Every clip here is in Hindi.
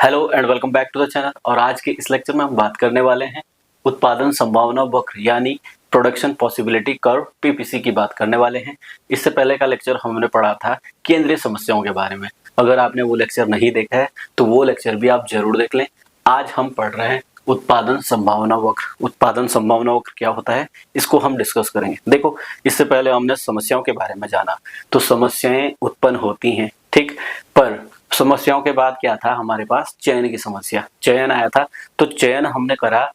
Hello and welcome back to the channel. और आज के इस लेक्चर में हम बात करने वाले हैं उत्पादन संभावना वक्र यानी प्रोडक्शन पॉसिबिलिटी कर्व पीपीसी की बात करने वाले हैं। इससे पहले का लेक्चर हमने पढ़ा था केंद्रीय समस्याओं के बारे में। अगर आपने वो लेक्चर नहीं देखा है तो वो लेक्चर भी आप जरूर देख लें। आज हम पढ़ रहे हैं उत्पादन संभावना वक्र। उत्पादन संभावना वक्र क्या होता है इसको हम डिस्कस करेंगे। देखो, इससे पहले हमने समस्याओं के बारे में जाना, तो समस्याएं उत्पन्न होती हैं, ठीक। पर समस्याओं के बाद क्या था, हमारे पास चयन की समस्या, चयन आया था। तो चयन हमने करा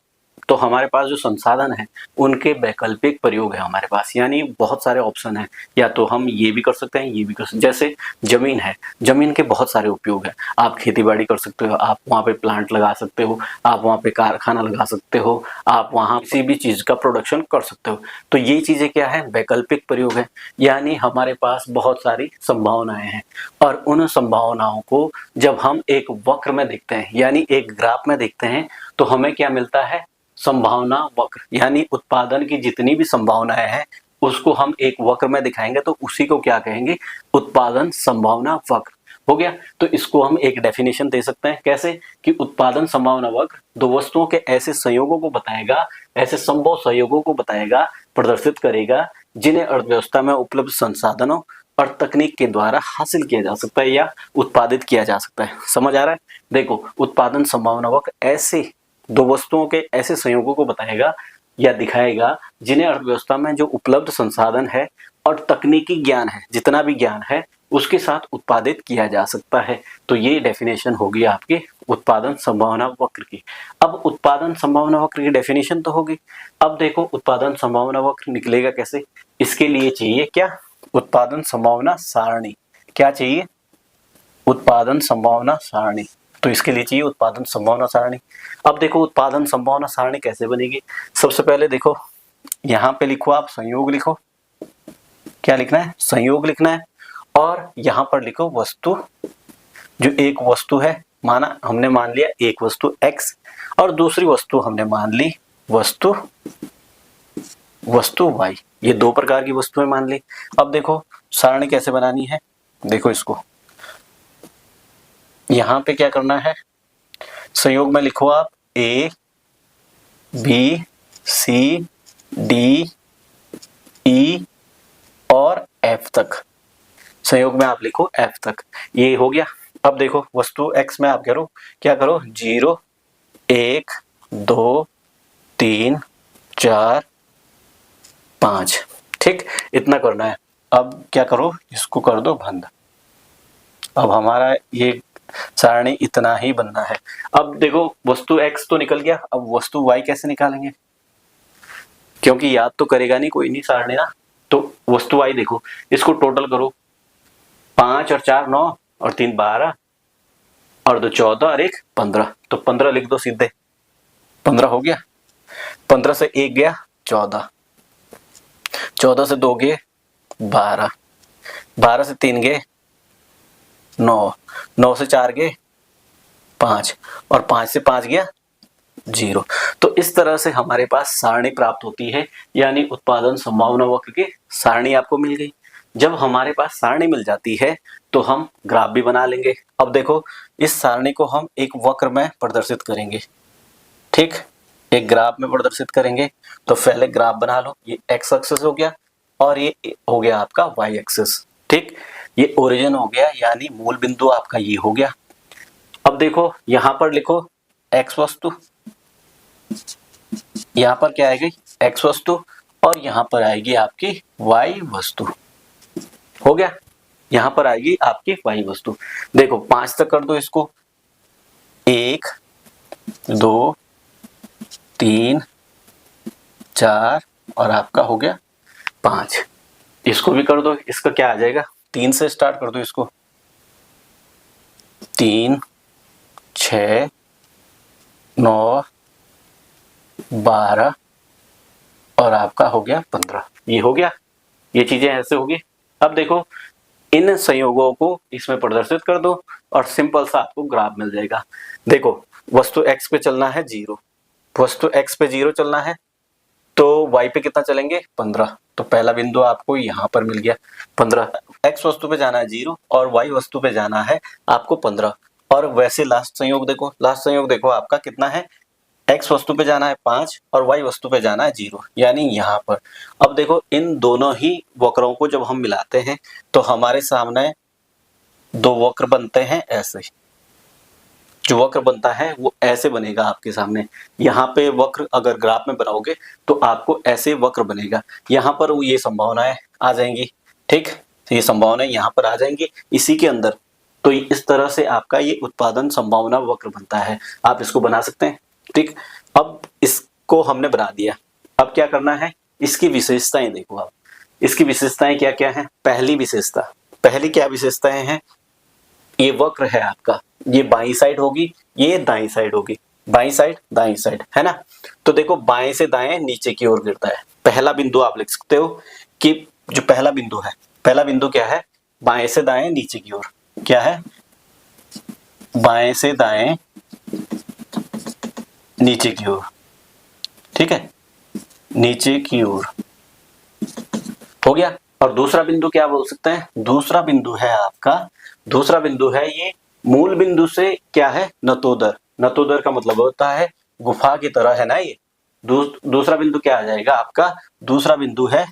तो हमारे पास जो संसाधन है उनके वैकल्पिक प्रयोग है हमारे पास, यानी बहुत सारे ऑप्शन हैं। या तो हम ये भी कर सकते हैं, ये भी कर सकते हैं। जैसे जमीन है, जमीन के बहुत सारे उपयोग है। आप खेती बाड़ी कर सकते हो, आप वहाँ पे प्लांट लगा सकते हो, आप वहाँ पे कारखाना लगा सकते हो, आप वहाँ किसी भी चीज का प्रोडक्शन कर सकते हो। तो ये चीजें क्या है, वैकल्पिक प्रयोग है, यानी हमारे पास बहुत सारी संभावनाएं हैं। और उन संभावनाओं को जब हम एक वक्र में देखते हैं यानी एक ग्राफ में देखते हैं तो हमें क्या मिलता है, संभावना वक्र। यानी उत्पादन की जितनी भी संभावनाएं हैं उसको हम एक वक्र में दिखाएंगे तो उसी को क्या कहेंगे, उत्पादन संभावना वक्र। हो गया। तो इसको हम एक डेफिनेशन दे सकते हैं, कैसे कि उत्पादन संभावना वक्र दो वस्तुओं के ऐसे संयोगों को बताएगा, ऐसे संभव संयोगों को बताएगा, प्रदर्शित करेगा जिन्हें अर्थव्यवस्था में उपलब्ध संसाधनों और तकनीक के द्वारा हासिल किया जा सकता है या उत्पादित किया जा सकता है। समझ आ रहा है? देखो, उत्पादन संभावना वक्र ऐसे दो वस्तुओं के ऐसे संयोगों को बताएगा या दिखाएगा जिन्हें अर्थव्यवस्था में जो उपलब्ध संसाधन है और तकनीकी ज्ञान है, जितना भी ज्ञान है उसके साथ उत्पादित किया जा सकता है। तो ये डेफिनेशन होगी आपकी उत्पादन संभावना वक्र की। अब उत्पादन संभावना वक्र की डेफिनेशन तो होगी। अब देखो, उत्पादन संभावना वक्र निकलेगा कैसे, इसके लिए चाहिए क्या, उत्पादन संभावना सारणी। क्या चाहिए, उत्पादन संभावना सारणी। तो इसके लिए चाहिए उत्पादन संभावना सारणी। अब देखो, उत्पादन संभावना सारणी कैसे बनेगी। सबसे पहले देखो, यहाँ पे लिखो, आप संयोग लिखो। क्या लिखना है, संयोग लिखना है। और यहाँ पर लिखो वस्तु, जो एक वस्तु है, माना हमने मान लिया एक वस्तु x और दूसरी वस्तु हमने मान ली वस्तु y। ये दो प्रकार की वस्तुएं मान ली। अब देखो सारणी कैसे बनानी है, देखो इसको यहां पे क्या करना है, संयोग में लिखो आप A B C D E और F तक। संयोग में आप लिखो F तक, ये हो गया। अब देखो वस्तु X में आप क्या करो 0 1 2 3 4 5, ठीक, इतना करना है। अब क्या करो, इसको कर दो बंद। अब हमारा ये सारणी इतना ही बनना है। अब देखो वस्तु x तो निकल गया, अब वस्तु y कैसे निकालेंगे, क्योंकि याद तो करेगा नहीं कोई नहीं सारणी ना। तो वस्तु y देखो, इसको टोटल करो, 5 और 4 9 और 3 12 और 2 14 और 1 15। तो 15 लिख दो सीधे, 15 हो गया। 15 से 1 गया 14, 14 से 2 गए 12, 12 से 3 गए 9, 9 से 4 गए 5 और 5 से 5 गया 0। तो इस तरह से हमारे पास सारणी प्राप्त होती है, यानी उत्पादन संभावना वक्र की सारणी आपको मिल गई। जब हमारे पास सारणी मिल जाती है तो हम ग्राफ भी बना लेंगे। अब देखो, इस सारणी को हम एक वक्र में प्रदर्शित करेंगे, ठीक, एक ग्राफ में प्रदर्शित करेंगे। तो पहले ग्राफ बना लो, ये x एक्सिस हो गया और ये हो गया आपका y एक्सिस, ठीक। ये ओरिजिन हो गया, यानी मूल बिंदु आपका ये हो गया। अब देखो यहां पर लिखो x वस्तु, यहां पर क्या आएगी x वस्तु और यहां पर आएगी आपकी y वस्तु। हो गया, यहां पर आएगी आपकी y वस्तु। देखो 5 तक कर दो इसको, 1 2 3 4 और आपका हो गया 5। इसको भी कर दो, इसका क्या आ जाएगा, 3 से स्टार्ट कर दो इसको, 3 6 9 12 और आपका हो गया 15। ये हो गया, ये चीजें ऐसे होगी। अब देखो इन संयोगों को इसमें प्रदर्शित कर दो और सिंपल सा आपको ग्राफ मिल जाएगा। देखो वस्तु x पे चलना है 0, वस्तु x पे 0 चलना है तो y पे कितना चलेंगे 15। तो पहला बिंदु आपको यहाँ पर मिल गया 15। x वस्तु पे जाना है 0 और y वस्तु पे जाना है आपको 15। और वैसे लास्ट संयोग देखो आपका कितना है, x वस्तु पे जाना है 5 और y वस्तु पे जाना है 0, यानी यहाँ पर। अब देखो इन दोनों ही वक्रों को जब हम मिलाते हैं तो हमारे सामने दो वक्र बनते हैं ऐसे। जो वक्र बनता है वो ऐसे बनेगा आपके सामने। यहाँ पे वक्र अगर ग्राफ में बनाओगे तो आपको ऐसे वक्र बनेगा। यहाँ पर ये संभावनाएं आ जाएंगी, ठीक, ये संभावनाएं यहाँ पर आ जाएंगी इसी के अंदर। तो इस तरह से आपका ये उत्पादन संभावना वक्र बनता है। आप इसको बना सकते हैं, ठीक। अब इसको हमने बना दिया, अब क्या करना है, इसकी विशेषताएं देखो आप। इसकी विशेषताएं क्या क्या है। पहली क्या विशेषताएं हैं, ये वक्र है आपका, ये बाईं साइड होगी, ये दाईं साइड होगी, बाईं साइड दाईं साइड, है ना। तो देखो बाएं से दाएं नीचे की ओर गिरता है। पहला बिंदु आप लिख सकते हो कि जो पहला बिंदु क्या है, बाएं से दाएं नीचे की ओर, क्या है, बाएं से दाएं नीचे की ओर, ठीक है, नीचे की ओर हो गया। और दूसरा बिंदु क्या बोल सकते हैं, दूसरा बिंदु है ये मूल बिंदु से क्या है, नतोदर का मतलब होता है गुफा की तरह, है ना। ये दूसरा बिंदु क्या आ जाएगा आपका, दूसरा बिंदु है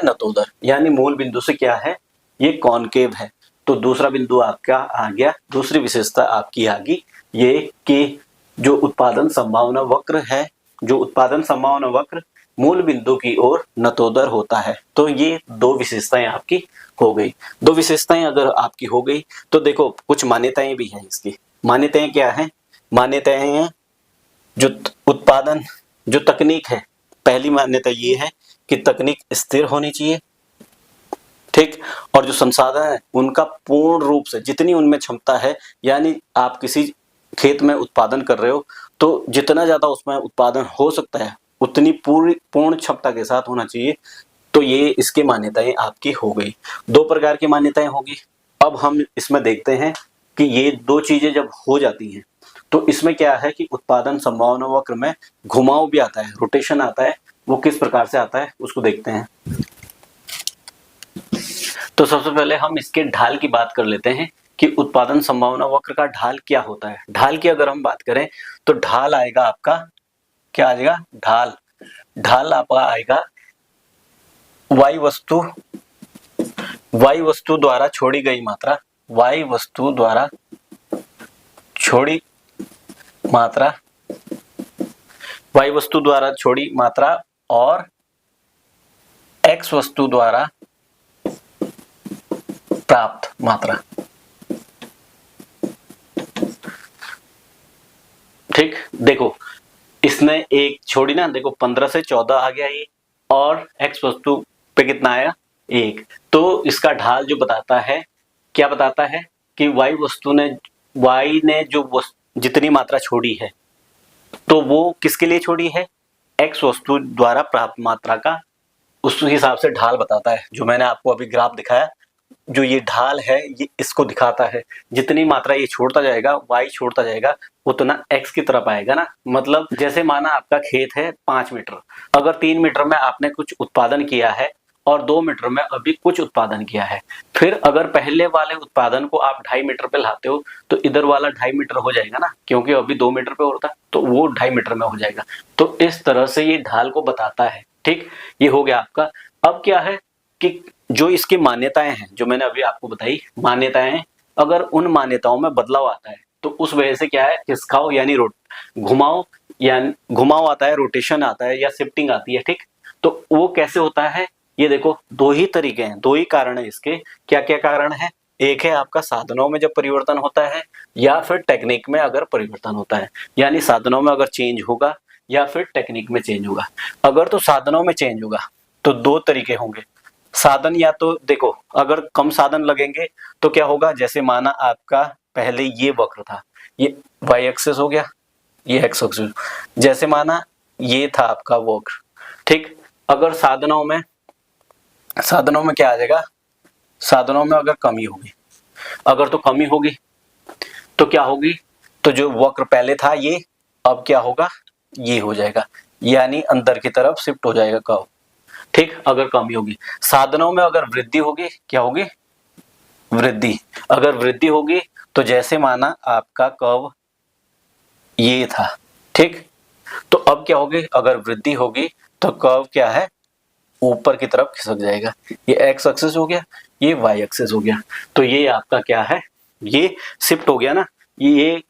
नतोदर, यानी मूल बिंदु से क्या है, ये कॉनकेव है। तो दूसरा बिंदु आपका आ गया, दूसरी विशेषता आपकी आ गई ये कि जो उत्पादन संभावना वक्र मूल बिंदु की ओर नतोदर होता है। तो ये दो विशेषताएं आपकी हो गई। दो विशेषताएं अगर आपकी हो गई तो देखो कुछ मान्यताएं भी हैं इसकी। मान्यताएं क्या हैं, मान्यताएं हैं जो तकनीक है। पहली मान्यता ये है कि तकनीक स्थिर होनी चाहिए, ठीक। और जो संसाधन है उनका पूर्ण रूप से, जितनी उनमें क्षमता है, यानी आप किसी खेत में उत्पादन कर रहे हो तो जितना ज्यादा उसमें उत्पादन हो सकता है उतनी पूर्ण क्षमता के साथ होना चाहिए। तो ये इसकी मान्यताएं आपकी हो गई। दो प्रकार की मान्यताएं होगी। अब हम इसमें देखते हैं कि ये दो चीजें जब हो जाती हैं तो इसमें क्या है कि उत्पादन संभावना वक्र में घुमाव भी आता है, रोटेशन आता है। वो किस प्रकार से आता है उसको देखते हैं। तो सबसे पहले हम इसके ढाल की बात कर लेते हैं कि उत्पादन संभावना वक्र का ढाल क्या होता है। ढाल की अगर हम बात करें तो ढाल आएगा आपका, क्या आएगा, ढाल आपका आएगा y वस्तु द्वारा छोड़ी गई मात्रा, y वस्तु द्वारा छोड़ी मात्रा और x वस्तु द्वारा प्राप्त मात्रा, ठीक। देखो इसने एक छोड़ी ना, देखो 15 से 14 आ गया ये, और x वस्तु पे कितना आया, 1। तो इसका ढाल जो बताता है, क्या बताता है कि y ने जो जितनी मात्रा छोड़ी है तो वो किसके लिए छोड़ी है, x वस्तु द्वारा प्राप्त मात्रा का, उस हिसाब से ढाल बताता है। जो मैंने आपको अभी ग्राफ दिखाया, जो ये ढाल है ये इसको दिखाता है। जितनी मात्रा ये छोड़ता जाएगा, y छोड़ता जाएगा, उतना x की तरफ आएगा ना। मतलब जैसे माना आपका खेत है 5 मीटर, अगर 3 मीटर में आपने कुछ उत्पादन किया है और 2 मीटर में अभी कुछ उत्पादन किया है, फिर अगर पहले वाले उत्पादन को आप 2.5 मीटर पे लाते हो तो इधर वाला 2.5 मीटर हो जाएगा ना, क्योंकि अभी 2 मीटर पे होता तो वो 2.5 मीटर में हो जाएगा। तो इस तरह से ये ढाल को बताता है, ठीक। ये हो गया आपका। अब क्या है कि जो इसकी मान्यताएं हैं, जो मैंने अभी आपको बताई मान्यताएं, अगर उन मान्यताओं में बदलाव आता है तो उस वजह से क्या है, खिसकाव यानी घुमाव आता है, रोटेशन आता है या शिफ्टिंग आती है, ठीक। तो वो कैसे होता है, ये देखो दो ही तरीके हैं, दो ही कारण है इसके। क्या क्या कारण है, एक है आपका साधनों में जब परिवर्तन होता है या फिर टेक्निक में अगर परिवर्तन होता है, यानी साधनों में अगर चेंज होगा या फिर टेक्निक में चेंज होगा। अगर तो साधनों में चेंज होगा तो दो तरीके होंगे। साधन, या तो देखो अगर कम साधन लगेंगे तो क्या होगा, जैसे माना आपका पहले ये वक्र था, ये y एक्सिस हो गया, ये x एक्सिस, जैसे माना ये था आपका वक्र, ठीक। अगर साधनों में क्या आ जाएगा, साधनों में अगर कमी होगी, अगर तो कमी होगी तो क्या होगी, तो जो वक्र पहले था ये अब क्या होगा, ये हो जाएगा, यानी अंदर की तरफ शिफ्ट हो जाएगा कर्व, ठीक। अगर कमी होगी, साधनों में अगर वृद्धि होगी, क्या होगी, वृद्धि, अगर वृद्धि होगी तो जैसे माना आपका कर्व ये था, ठीक, तो अब क्या होगी, अगर वृद्धि होगी तो कर्व क्या है, ऊपर की तरफ खिसक जाएगा। ये एक्स एक्सिस हो गया, ये वाई एक्सिस हो गया, तो ये आपका क्या है, ये शिफ्ट हो गया ना, ये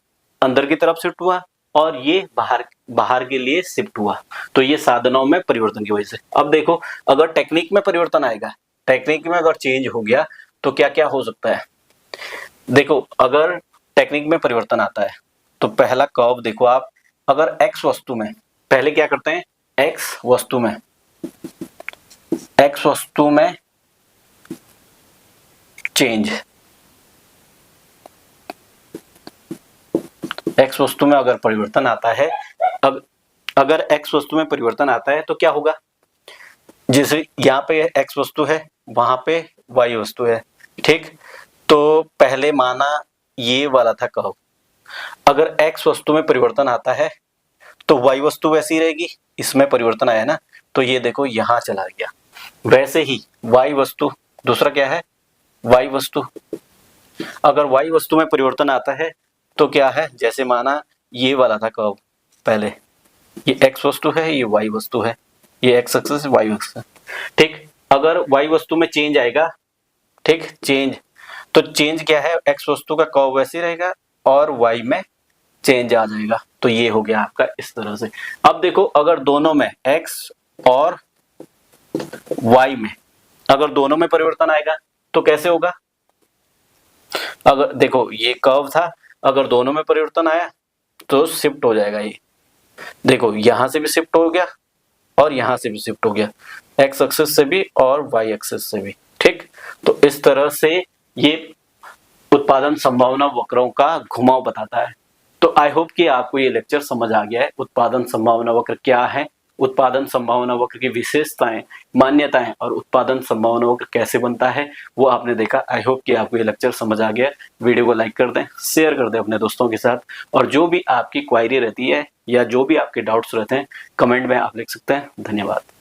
अंदर की तरफ शिफ्ट हुआ और ये बाहर बाहर के लिए शिफ्ट हुआ। तो ये साधनों में परिवर्तन की वजह से। अब देखो, अगर टेक्निक में परिवर्तन आएगा, टेक्निक में अगर चेंज हो गया तो क्या क्या हो सकता है। देखो, अगर टेक्निक में परिवर्तन आता है तो पहला कर्व देखो आप, अगर एक्स वस्तु में, पहले क्या करते हैं, एक्स वस्तु में चेंज, एक्स वस्तु में अगर परिवर्तन आता है, अगर एक्स वस्तु में परिवर्तन आता है तो क्या होगा, जैसे यहाँ पे एक्स वस्तु है, वहां पे वाई वस्तु है, ठीक, तो पहले माना ये वाला था कर्व, अगर एक्स वस्तु में परिवर्तन आता है तो वाई वस्तु वैसी रहेगी, इसमें परिवर्तन आया ना, तो ये देखो यहां चला गया। वैसे ही वाई वस्तु, दूसरा क्या है, वाई वस्तु, अगर वाई वस्तु में परिवर्तन आता है तो क्या है, जैसे माना ये वाला था कर्व, पहले ये एक्स वस्तु है, ये वाई वस्तु है, ये एक्स एक्सिस वाई एक्सिस, ठीक, अगर वाई वस्तु में चेंज आएगा, ठीक, चेंज, तो चेंज क्या है, एक्स वस्तु का कर्व वैसे रहेगा और वाई में चेंज आ जाएगा, तो ये हो गया आपका इस तरह से। अब देखो, अगर दोनों में एक्स और वाई में, अगर दोनों में परिवर्तन आएगा तो कैसे होगा, अगर देखो ये कर्व था, अगर दोनों में परिवर्तन आया तो शिफ्ट हो जाएगा, ये देखो यहां से भी शिफ्ट हो गया और यहां से भी शिफ्ट हो गया, एक्स एक्सिस से भी और वाई एक्सिस से भी, ठीक, तो इस तरह से ये उत्पादन संभावना वक्रों का घुमाव बताता है। तो आई होप कि आपको ये लेक्चर समझ आ गया है, उत्पादन संभावना वक्र क्या है, उत्पादन संभावना वक्र की विशेषताएं, मान्यताएं और उत्पादन संभावना वक्र कैसे बनता है वो आपने देखा। आई होप कि आपको ये लेक्चर समझ आ गया। वीडियो को लाइक कर दें, शेयर कर दें अपने दोस्तों के साथ, और जो भी आपकी क्वायरी रहती है या जो भी आपके डाउट्स रहते हैं कमेंट में आप लिख सकते हैं। धन्यवाद।